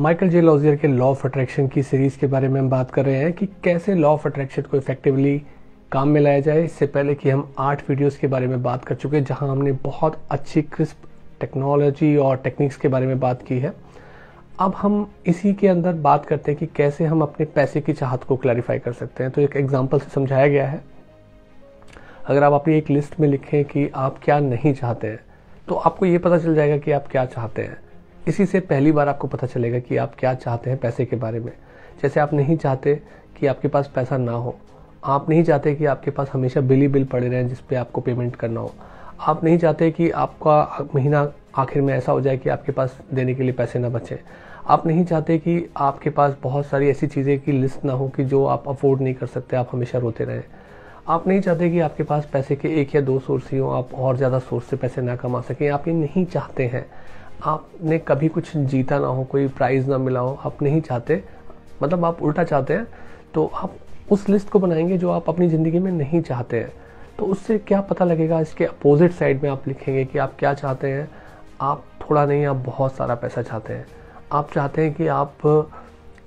Michael J लॉजियर के law of attraction की series के बारे में हम बात कर रहे हैं कि कैसे लॉ ऑफ अट्रैक्शन को इफेक्टिवली काम में लाया जाए। इससे पहले कि हम 8 वीडियोस के बारे में बात कर चुके हैं, जहां हमने बहुत अच्छी क्रिस्प टेक्नोलॉजी और टेक्निक्स के बारे में बात की है। अब हम इसी के अंदर बात करते हैं कि कैसे हम अपने पैसे की चाहत को क्लैरिफाई कर सकते हैं। तो एक एग्जाम्पल से समझाया गया है। अगर आप अपनी एक लिस्ट में लिखें कि आप क्या नहीं चाहते हैं, तो आपको ये पता चल जाएगा कि आप क्या चाहते हैं। इसी से पहली बार आपको पता चलेगा कि आप क्या चाहते हैं पैसे के बारे में। जैसे आप नहीं चाहते कि आपके पास पैसा ना हो, आप नहीं चाहते कि आपके पास हमेशा बिल ही बिल पड़े रहें जिस पे आपको पेमेंट करना हो, आप नहीं चाहते कि आपका महीना आखिर में ऐसा हो जाए कि आपके पास देने के लिए पैसे ना बचे, आप नहीं चाहते कि आपके पास बहुत सारी ऐसी चीज़ें की लिस्ट ना हो कि जो आप अफोर्ड नहीं कर सकते, आप हमेशा रोते रहें, आप नहीं चाहते कि आपके पास पैसे के 1 या 2 सोर्स ही हो, आप और ज़्यादा सोर्स से पैसे ना कमा सकें, आप ये नहीं चाहते हैं। आपने कभी कुछ जीता ना हो, कोई प्राइज़ ना मिला हो, आप नहीं चाहते, मतलब आप उल्टा चाहते हैं। तो आप उस लिस्ट को बनाएंगे जो आप अपनी ज़िंदगी में नहीं चाहते हैं। तो उससे क्या पता लगेगा, इसके अपोजिट साइड में आप लिखेंगे कि आप क्या चाहते हैं। आप थोड़ा नहीं, आप बहुत सारा पैसा चाहते हैं। आप चाहते हैं कि आप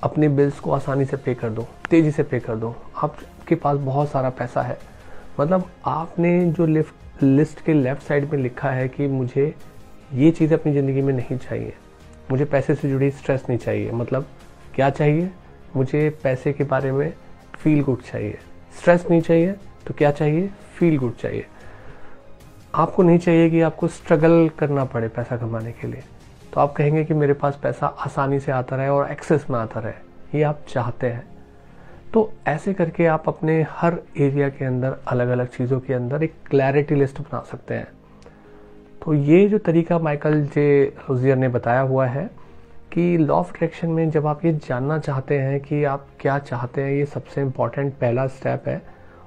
अपने बिल्स को आसानी से पे कर दो, तेज़ी से पे कर दो, आपके पास बहुत सारा पैसा है। मतलब आपने जो लिस्ट के लेफ़्ट साइड में लिखा है कि मुझे ये चीज़ें अपनी ज़िंदगी में नहीं चाहिए, मुझे पैसे से जुड़ी स्ट्रेस नहीं चाहिए। मतलब क्या चाहिए, मुझे पैसे के बारे में फील गुड चाहिए, स्ट्रेस नहीं चाहिए। तो क्या चाहिए, फील गुड चाहिए। आपको नहीं चाहिए कि आपको स्ट्रगल करना पड़े पैसा कमाने के लिए। तो आप कहेंगे कि मेरे पास पैसा आसानी से आता रहे और एक्सेस में आता रहे, ये आप चाहते हैं। तो ऐसे करके आप अपने हर एरिया के अंदर, अलग अलग चीज़ों के अंदर एक क्लैरिटी लिस्ट बना सकते हैं। तो ये जो तरीका माइकल जे लॉजियर ने बताया हुआ है कि लॉ ऑफ अट्रैक्शन में जब आप ये जानना चाहते हैं कि आप क्या चाहते हैं, ये सबसे इम्पॉर्टेंट पहला स्टेप है।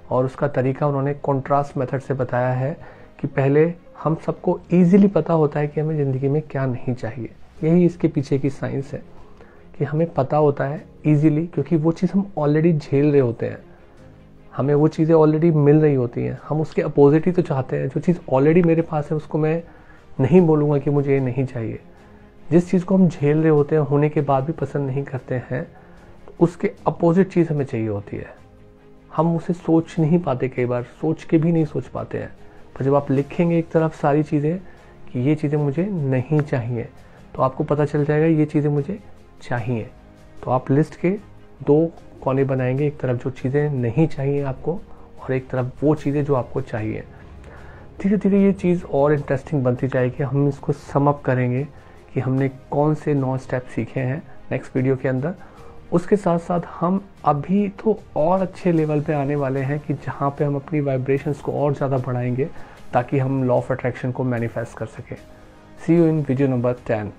और उसका तरीका उन्होंने कॉन्ट्रास्ट मेथड से बताया है कि पहले हम सबको ईजिली पता होता है कि हमें ज़िंदगी में क्या नहीं चाहिए। यही इसके पीछे की साइंस है कि हमें पता होता है ईजिली, क्योंकि वो चीज़ हम ऑलरेडी झेल रहे होते हैं, हमें वो चीज़ें ऑलरेडी मिल रही होती हैं। हम उसके अपोजिट ही तो चाहते हैं। जो चीज़ ऑलरेडी मेरे पास है उसको मैं नहीं बोलूँगा कि मुझे ये नहीं चाहिए। जिस चीज़ को हम झेल रहे होते हैं, होने के बाद भी पसंद नहीं करते हैं, तो उसके अपोजिट चीज़ हमें चाहिए होती है। हम उसे सोच नहीं पाते, कई बार सोच के भी नहीं सोच पाते हैं। पर जब आप लिखेंगे एक तरफ सारी चीज़ें कि ये चीज़ें मुझे नहीं चाहिए, तो आपको पता चल जाएगा ये चीज़ें मुझे चाहिए। तो आप लिस्ट के 2 कोने बनाएंगे, एक तरफ जो चीज़ें नहीं चाहिए आपको और एक तरफ वो चीज़ें जो आपको चाहिए। धीरे धीरे ये चीज़ और इंटरेस्टिंग बनती जाएगी। हम इसको सम अप करेंगे कि हमने कौन से 9 स्टेप सीखे हैं नेक्स्ट वीडियो के अंदर। उसके साथ साथ हम अभी तो और अच्छे लेवल पे आने वाले हैं कि जहाँ पे हम अपनी वाइब्रेशंस को और ज़्यादा बढ़ाएंगे ताकि हम लॉ ऑफ अट्रैक्शन को मैनिफेस्ट कर सकें। सी यू इन वीडियो नंबर 10।